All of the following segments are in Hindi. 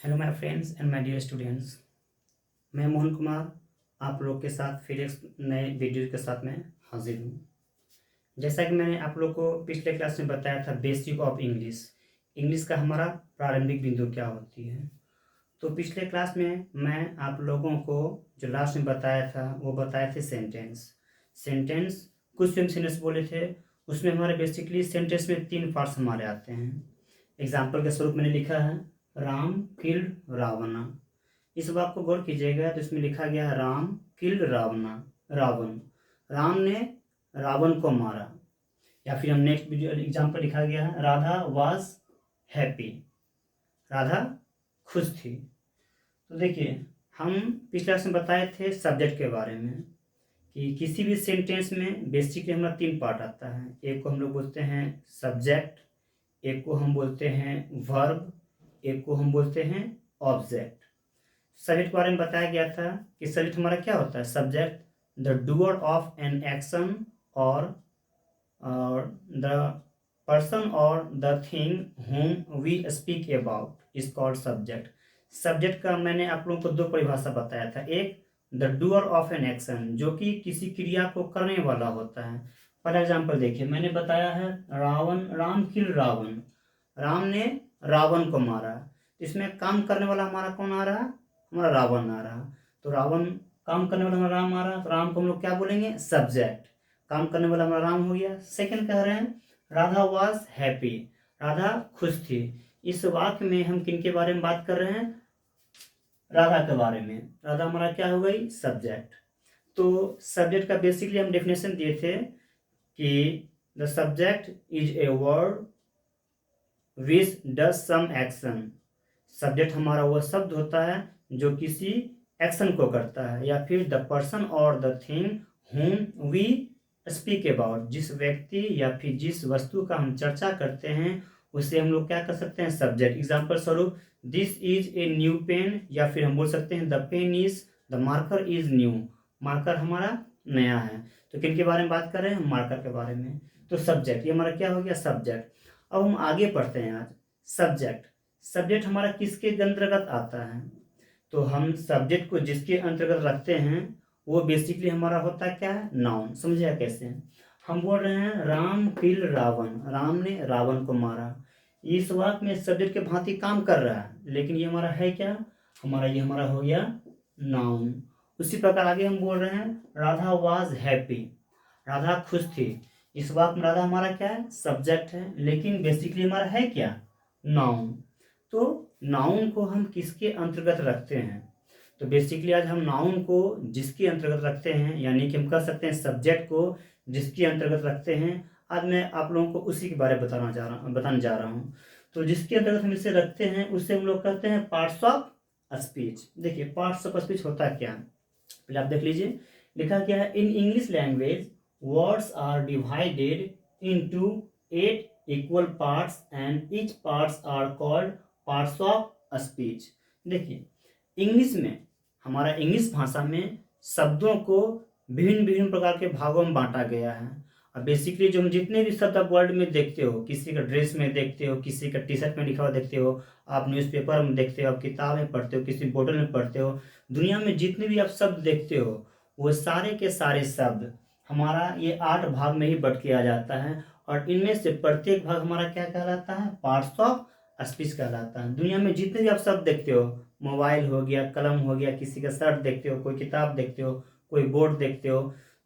Hello my friends and my dear students. मैं मोहन कुमार आप लोग के साथ फिर एक नए वीडियो के साथ में हाजिर हूँ। जैसा कि मैंने आप लोग को पिछले क्लास में बताया था बेसिक ऑफ इंग्लिश, इंग्लिश का हमारा प्रारंभिक बिंदु क्या होती है। तो पिछले क्लास में मैं आप लोगों को जो लास्ट में बताया था वो बताए थे सेंटेंस कुछ भी हम सेंटेंस बोले थे। उसमें हमारे बेसिकली सेंटेंस में 3 पार्ट्स हमारे आते हैं। एग्जाम्पल के स्वरूप मैंने लिखा है राम किल्ड रावणा। इस बात को गौर कीजिएगा तो इसमें लिखा गया है राम किल्ड रावण, राम ने रावण को मारा। या फिर हम नेक्स्ट वीडियो एग्जाम्पल लिखा गया है राधा वाज हैप्पी, राधा खुश थी। तो देखिए हम पिछले क्लास में बताए थे सब्जेक्ट के बारे में कि किसी भी सेंटेंस में बेसिकली हमारा 3 पार्ट आता है। एक को हम लोग बोलते हैं सब्जेक्ट, एक को हम बोलते हैं वर्ब, एक को हम बोलते हैं ऑब्जेक्ट। सब्जेक्ट के बारे में बताया गया था कि सब्जेक्ट हमारा क्या होता है। Subject the doer of an action और द पर्सन और the thing whom we speak about is called subject. Subject का मैंने आप लोगों को 2 परिभाषा बताया था। एक the doer of an action जो कि किसी क्रिया को करने वाला होता है। फॉर एग्जाम्पल देखिए मैंने बताया है राम किल रावण, राम ने रावण को मारा। इसमें काम करने वाला हमारा कौन आ रहा, हमारा रावण आ रहा। तो रावण काम करने वाला हमारा राम आ रहा, तो राम को हम लोग क्या बोलेंगे सब्जेक्ट। काम करने वाला हमारा राम हो गया। सेकंड कह रहे हैं राधा वाज हैप्पी, राधा खुश थी। इस वाक्य में हम किन के बारे में बात कर रहे हैं, राधा के बारे में। राधा हमारा क्या हो गई सब्जेक्ट। तो सब्जेक्ट का बेसिकली हम डेफिनेशन दिए थे कि the subject is a word which does some action. Subject हमारा वह शब्द होता है जो किसी एक्शन को करता है। या फिर द पर्सन और the thing whom we speak about, जिस व्यक्ति या फिर जिस वस्तु का हम चर्चा करते हैं उसे हम लोग क्या कर सकते हैं सब्जेक्ट। एग्जाम्पल स्वरूप this is a new pen, या फिर हम बोल सकते हैं the pen is, the marker is new, marker हमारा नया है। तो किन के बारे में बात कर रहे हैं, मार्कर के बारे में। तो सब्जेक्ट ये हमारा क्या हो गया सब्जेक्ट। अब हम आगे पढ़ते हैं आज सब्जेक्ट। सब्जेक्ट हमारा किसके अंतर्गत आता है, तो हम सब्जेक्ट को जिसके अंतर्गत रखते हैं वो बेसिकली हमारा होता है क्या है नाउन। समझिए कैसे, हम बोल रहे हैं राम किल रावण, राम ने रावण को मारा। इस वाक्य में सब्जेक्ट के भांति काम कर रहा है, लेकिन ये हमारा है क्या, ये हमारा हो गया नाउन। उसी प्रकार आगे हम बोल रहे हैं राधा वाज हैप्पी, राधा खुश थी। इस वाक्य में राधा हमारा क्या है सब्जेक्ट है, लेकिन बेसिकली हमारा है क्या नाउन। तो नाउन को हम किसके अंतर्गत रखते हैं, तो बेसिकली आज हम नाउन को जिसके अंतर्गत रखते हैं, यानी कि हम कह सकते हैं सब्जेक्ट को जिसके अंतर्गत रखते हैं। आज मैं आप लोगों को उसी के बारे में बताने जा रहा हूँ। तो जिसके अंतर्गत हम इसे रखते हैं उसे हम लोग कहते हैं पार्ट्स ऑफ स्पीच। देखिए पार्ट्स ऑफ स्पीच होता क्या, पहले आप देख लीजिए लिखा क्या है in English language words are divided into 8 equal parts and each parts are called parts of speech. देखिए इंग्लिश में, हमारा इंग्लिश भाषा में शब्दों को विभिन्न विभिन्न प्रकार के भागों में बांटा गया है। और बेसिकली जो हम जितने भी शब्द आप वर्ल्ड में देखते हो, किसी का ड्रेस में देखते हो, किसी का टी शर्ट में लिखा हुआ देखते हो, आप न्यूज़पेपर में देखते हो, आप किताब में पढ़ते हो, किसी बोतल में पढ़ते हो, दुनिया में जितने भी आप शब्द देखते हो वो सारे के सारे शब्द हमारा ये 8 भाग में ही बट किया जाता है। और इनमें से प्रत्येक भाग हमारा क्या कहलाता है पार्ट्स ऑफ स्पीच कहलाता है। दुनिया में जितने भी आप शब्द देखते हो, मोबाइल हो गया, कलम हो गया, किसी का शर्ट देखते हो, कोई किताब देखते हो, कोई बोर्ड देखते हो,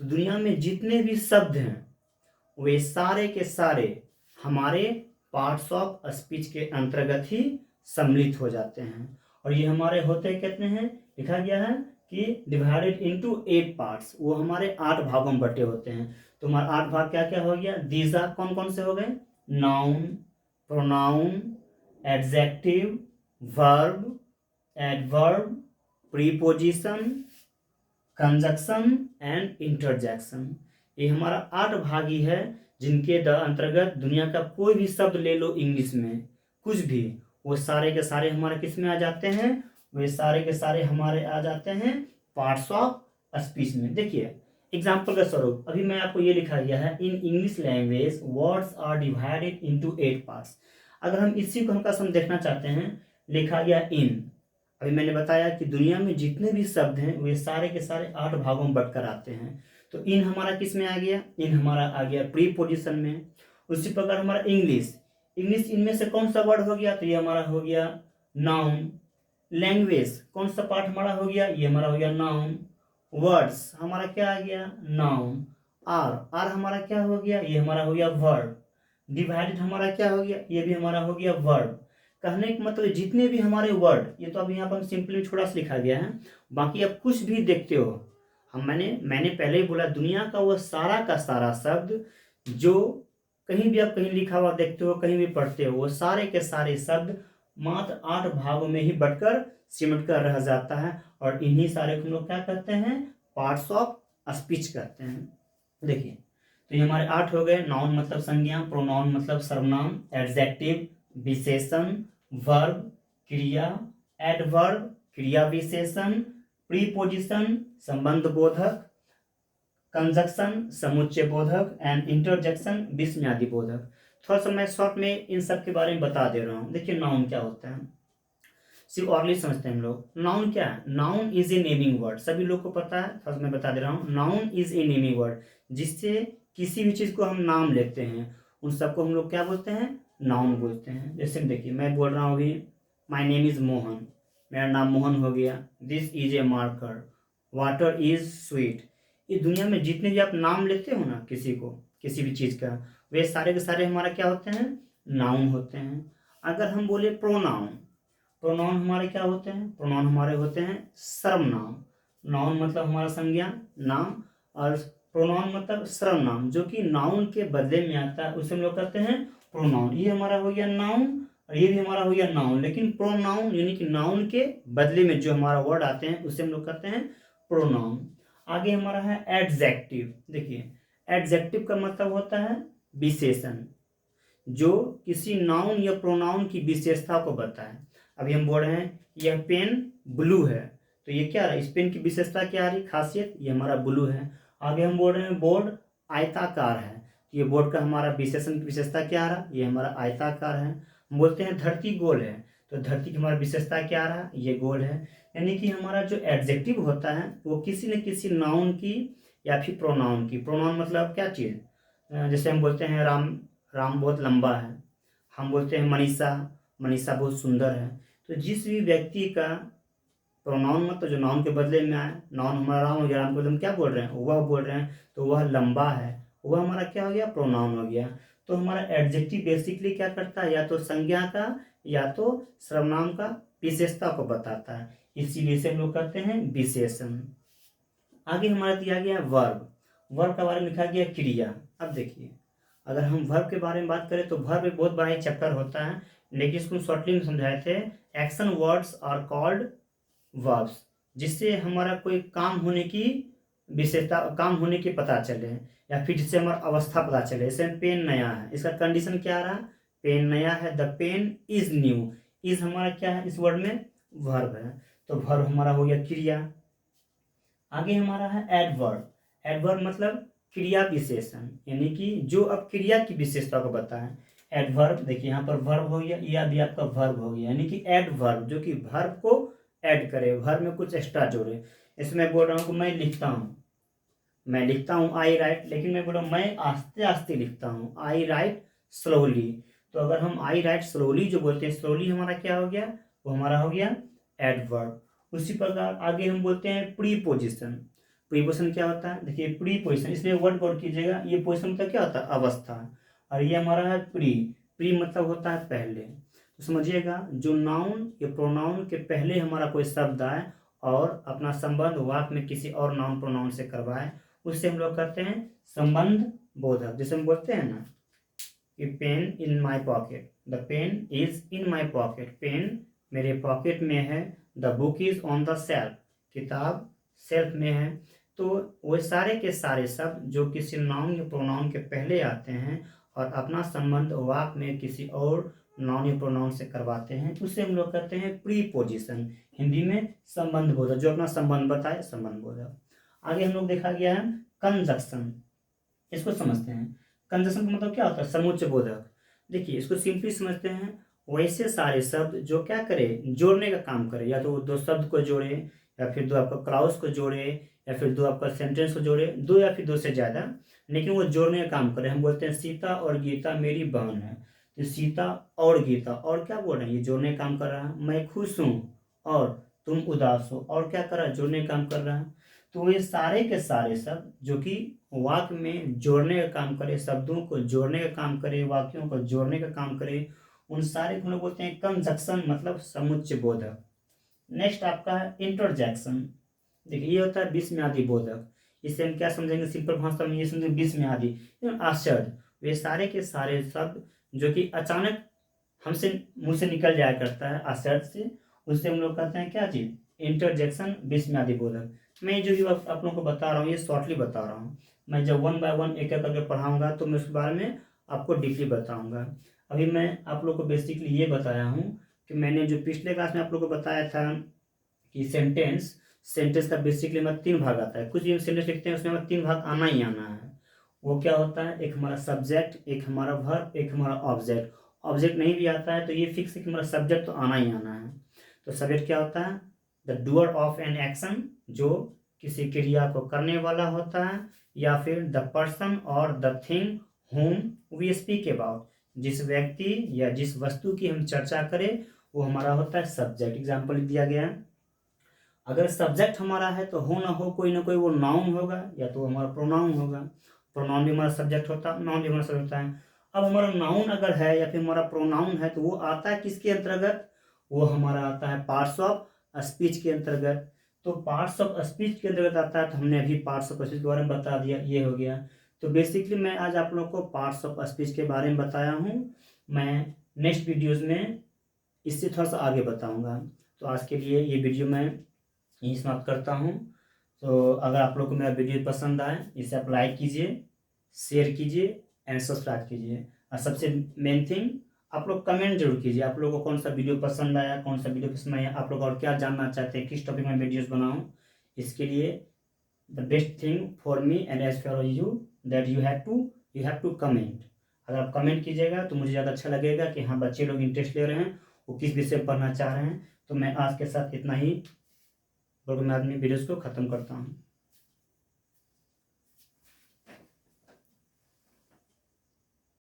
तो दुनिया में जितने भी शब्द हैं वे सारे के सारे हमारे पार्ट्स ऑफ स्पीच के अंतर्गत ही सम्मिलित हो जाते हैं। और ये हमारे होते कितने हैं, लिखा गया है कि डिवाइडेड इनटू 8 पार्ट्स, वो हमारे 8 भागों में बटे होते हैं। तो हमारे 8 भाग क्या क्या हो गया, दीज आर कौन कौन से हो गए, noun, pronoun, adjective, verb, adverb, preposition, conjunction and interjection. ये हमारा 8 भाग ही है जिनके अंतर्गत दुनिया का कोई भी शब्द ले लो इंग्लिश में कुछ भी, वो सारे के सारे हमारे किस में आ जाते हैं, वे सारे के सारे हमारे आ जाते हैं पार्ट्स ऑफ स्पीच में। देखिए एग्जाम्पल का स्वरूप अभी मैं आपको ये लिखा गया है in English language words are divided into 8 parts. अगर हम इसी को हम देखना चाहते हैं लिखा गया इन। अभी मैंने बताया कि दुनिया में जितने भी शब्द हैं वे सारे के सारे 8 भागों में बंट कर आते हैं। तो इन हमारा किस में आ गया? इन हमारा आ गया प्रीपोजिशन में। उसी प्रकार हमारा इंग्लिश, इंग्लिश इनमें से कौन सा वर्ड हो गया? तो ये हमारा हो गया नाउन। लैंग्वेज कौन सा पार्ट हमारा हो गया? ये हमारा हो गया नाउन। वर्ड्स हमारा क्या आ गया? नाउन। आर, आर हमारा क्या हो गया? ये हमारा हो गया वर्ब। डिवाइडेड हमारा क्या हो गया? ये भी हमारा हो गया वर्ब। कहने का मतलब जितने भी हमारे वर्ड, ये तो अब यहाँ पर सिंपली थोड़ा सा लिखा गया है, बाकी अब कुछ भी देखते हो, हम मैंने पहले ही बोला दुनिया का वो सारा का सारा शब्द जो कहीं भी आप कहीं लिखा हुआ देखते हो, कहीं भी पढ़ते हो, वो सारे के सारे शब्द मात्र 8 भागों में ही बटकर सिमट कर रह जाता है। और इन्हीं सारे को हम लोग क्या कहते हैं? पार्ट्स ऑफ स्पीच कहते हैं। देखिए, तो ये हमारे 8 हो गए। नाउन मतलब संज्ञा, प्रोनाउन मतलब सर्वनाम, एडजेक्टिव विशेषण, वर्ब क्रिया, एडवर्ब क्रिया विशेषण, प्रीपोजिशन संबंध बोधक, कंजक्शन समुच्चय बोधक एंड इंटरजेक्शन विस्मयादि बोधक। थोड़ा सा मैं शॉर्ट में इन सब के बारे में बता दे रहा हूँ। देखिए नाउन क्या होता है, सिर्फ ऑर्डली समझते हैं हम लोग। नाउन क्या है? Noun is a naming word, सभी लोग को पता है, थोड़ा सा मैं बता दे रहा हूँ। Noun is a naming word, जिससे किसी भी चीज़ को हम नाम लेते हैं, उन सबको हम लोग क्या बोलते हैं? नाउन बोलते हैं। जैसे देखिए मैं बोल रहा हूँ अभी माई नेम इज़ मोहन, मेरा नाम मोहन हो गया। This is A marker, water is sweet. ये दुनिया में जितने भी आप नाम लेते हो ना किसी को, किसी भी चीज़ का, वे सारे के सारे हमारा क्या होते हैं? नाउन होते हैं। अगर हम बोले प्रोनाउन, प्रोनाउन हमारे क्या होते हैं? प्रोनाउन हमारे होते हैं सर्वनाम। नाउन मतलब हमारा संज्ञा नाम, और प्रोनाउन मतलब सर्वनाम जो कि नाउन के बदले में आता है, उसे हम लोग कहते हैं प्रोनाउन। ये हमारा हो गया नाउन और ये भी हमारा हो गया नाउन। लेकिन प्रोनाउन यानी कि नाउन के बदले में जो हमारा वर्ड आते हैं उसे हम लोग कहते हैं प्रोनाउन। आगे हमारा है एडजेक्टिव। देखिए एडजेक्टिव का मतलब होता है विशेषण, जो किसी नाउन या प्रोनाउन की विशेषता को बताए। अभी हम बोल रहे हैं यह पेन ब्लू है, तो ये क्या रहा? इस पेन की विशेषता क्या आ रही? खासियत, ये हमारा ब्लू है। आगे हम बोल रहे हैं बोर्ड आयताकार है, तो ये बोर्ड का हमारा विशेषण की विशेषता क्या आ रहा? ये हमारा आयताकार है। हम बोलते हैं धरती गोल है, तो धरती की हमारा विशेषता क्या आ रहा? ये गोल है। यानी कि हमारा जो एडजेक्टिव होता है वो किसी न किसी नाउन की या फिर प्रोनाउन की। प्रोनाउन मतलब क्या चीज़? जैसे हम बोलते हैं राम, राम बहुत लंबा है। हम बोलते हैं मनीषा, मनीषा बहुत सुंदर है। तो जिस भी व्यक्ति का प्रोनाउन मतलब जो नाउन के बदले में आए, नाउन हमारा राम हो गया, राम को हम क्या बोल रहे हैं? वह बोल रहे हैं, तो वह लंबा है, वह हमारा क्या हो गया? प्रोनाउन हो गया। तो हमारा एडजेक्टिव बेसिकली क्या करता है? या तो संज्ञा का या तो सर्वनाम का विशेषता को बताता है, इसीलिए इसे हम लोग कहते हैं विशेषण। आगे हमारा दिया गया वर्ब, वर्ब के बारे में लिखा गया क्रिया। अब देखिए अगर हम वर्ब के बारे में बात करें तो वर्ब एक बहुत बड़ा ही चैप्टर होता है, लेकिन इसको शॉर्टली में समझाए थे। Action words are called verbs, जिससे हमारा कोई काम होने की विशेषता, काम होने की पता चले, या फिर जिससे हमारा अवस्था पता चले। जैसे पेन नया है, इसका कंडीशन क्या रहा? पेन नया है, the pen is new. Is हमारा क्या है? इस वर्ड में वर्ब है, तो वर्ब हमारा हो गया क्रिया। आगे हमारा है एडवर्ब। एडवर्ब मतलब क्रिया विशेषण, यानी कि जो अब क्रिया की विशेषता को बताएं। एडवर्ब देखिए यहाँ पर वर्ब हो गया, यह भी आपका वर्ब हो गया, यानी कि एडवर्ब जो कि वर्ब को ऐड करे, वर्ब में कुछ एक्स्ट्रा जोड़े। इसमें बोल रहा हूँ कि मैं लिखता हूँ, मैं लिखता हूँ आई राइट, लेकिन मैं बोल रहा हूँ मैं आस्ते आस्ते लिखता हूँ, आई राइट स्लोली। तो अगर हम आई राइट स्लोली जो बोलते हैं, स्लोली हमारा क्या हो गया? वो हमारा हो गया एडवर्ब। उसी प्रकार आगे हम बोलते हैं प्रीपोजिशन। प्रीपोजिशन क्या होता है? देखिए प्रीपोजिशन, इसमें वर्ड गौर कीजिएगा, ये पोजिशन मतलब क्या होता है? अवस्था। और ये हमारा है प्री, प्री मतलब होता है पहले। तो समझिएगा जो नाउन या प्रोनाउन के पहले हमारा कोई शब्द आए और अपना संबंध वाक्य में किसी और नाउन प्रोनाउन से करवाए, उससे हम लोग कहते हैं संबंध बोधक। जैसे हम बोलते हैं ना कि pen in my pocket, the pen is in my pocket, pen मेरे पॉकेट में है। The book is on the shelf, किताब सेल्फ में है। तो वो सारे के सारे शब्द जो किसी नाउन या प्रोनाउन के पहले आते हैं और अपना संबंध वाक्य में किसी और नाउन या प्रोनाउन से करवाते हैं, उसे हम लोग कहते हैं प्रीपोजिशन, हिंदी में संबंध बोधक, जो अपना संबंध बताए संबंध बोधक। आगे हम लोग देखा गया है कंजक्शन, इसको समझते हैं। कंजक्शन का मतलब क्या होता है? समुच्चय बोधक। देखिए इसको सिंपली समझते हैं, वैसे सारे शब्द जो क्या करे, जोड़ने का काम करे, या तो वो दो शब्द को जोड़े, या फिर दो आपका क्लाउज को जोड़े, या फिर दो आपका सेंटेंस को जोड़े, दो या फिर दो से ज़्यादा, लेकिन वो जोड़ने का काम करे। हम बोलते हैं सीता और गीता मेरी बहन है, तो सीता और गीता, और क्या बोल रहे हैं, ये जोड़ने का काम कर रहा है। मैं खुश हूँ और तुम उदास हो, और क्या कर रहा है, जोड़ने का काम कर रहा है। तो ये सारे के सारे शब्द जो कि वाक्य में जोड़ने का काम करे, शब्दों को जोड़ने का काम करे, वाक्यों को जोड़ने का काम करे, उन सारे को हम लोग बोलते हैं कंजक्शन, मतलब समुच्चय बोधक। नेक्स्ट आपका है इंटरजेक्शन। देखिए ये होता है विस्मयादि बोधक। इससे हम क्या समझेंगे, सिंपल भाषा में ये समझेंगे विस्मयादि, आश्चर्य। वे सारे के सारे शब्द जो कि अचानक हमसे मुंह से निकल जाया करता है आश्चर्य से, उससे हम लोग कहते हैं क्या चीज़, इंटरजेक्शन, विस्मयादि बोधक। मैं जो भी आप लोगों को बता रहा हूँ ये शॉर्टली बता रहा हूँ। मैं जब 1 बाय 1 एक एक करके पढ़ाऊँगा तो मैं उसके बारे में आपको डीपली बताऊँगा। अभी मैं आप लोग को बेसिकली ये बताया हूँ कि मैंने जो पिछले क्लास में आप लोग को बताया था कि सेंटेंस का बेसिकली हमारा 3 भाग आता है। कुछ भी हम सेंटेंस लिखते हैं उसमें हमारा 3 भाग आना ही आना है। वो क्या होता है, एक हमारा सब्जेक्ट, एक हमारा वर्ब, एक हमारा ऑब्जेक्ट। ऑब्जेक्ट नहीं भी आता है तो ये फिक्स है कि हमारा सब्जेक्ट तो आना ही आना है। तो सब्जेक्ट क्या होता है, the doer of an action, जो किसी क्रिया को करने वाला होता है, या फिर द पर्सन और the thing whom we speak about, जिस व्यक्ति या जिस वस्तु की हम चर्चा करें वो हमारा होता है सब्जेक्ट। एग्जाम्पल दिया गया है, अगर सब्जेक्ट हमारा है तो हो ना कोई वो नाउन होगा, या तो हमारा प्रोनाउन होगा। प्रोनाउन भी हमारा सब्जेक्ट होता है, नाउन भी हमारा सब्जेक्ट होता है। अब हमारा नाउन अगर है या फिर हमारा प्रोनाउन है तो वो आता है किसके अंतर्गत, वो हमारा आता है पार्ट्स ऑफ स्पीच के अंतर्गत। तो पार्ट्स ऑफ स्पीच के अंतर्गत आता है, तो हमने अभी पार्ट्स ऑफ स्पीच के बारे में बता दिया, ये हो गया। तो बेसिकली मैं आज आप लोग को पार्ट्स ऑफ स्पीच के बारे में बताया हूँ। मैं नेक्स्ट वीडियोज़ में इससे थोड़ा सा आगे बताऊँगा। तो आज के लिए ये वीडियो मैं यही समाप्त करता हूँ। तो अगर आप लोग को मेरा वीडियो पसंद आए, इसे आप लाइक कीजिए, शेयर कीजिए एंड सब्सक्राइब कीजिए। और सबसे मेन थिंग, आप लोग कमेंट जरूर कीजिए, आप लोगों को कौन सा वीडियो पसंद आया, कौन सा वीडियो पसंद आया, आप लोग और क्या जानना चाहते हैं, किस टॉपिक में वीडियोस बनाऊं। इसके लिए the best thing for me and as for you that you have to comment. अगर आप कमेंट कीजिएगा तो मुझे ज़्यादा अच्छा लगेगा कि हाँ बच्चे लोग इंटरेस्ट ले रहे हैं, वो किस विषय पर पढ़ना चाह रहे हैं। तो मैं आज के साथ इतना ही, और मैं अपनी वीडियोज़ को ख़त्म करता हूँ।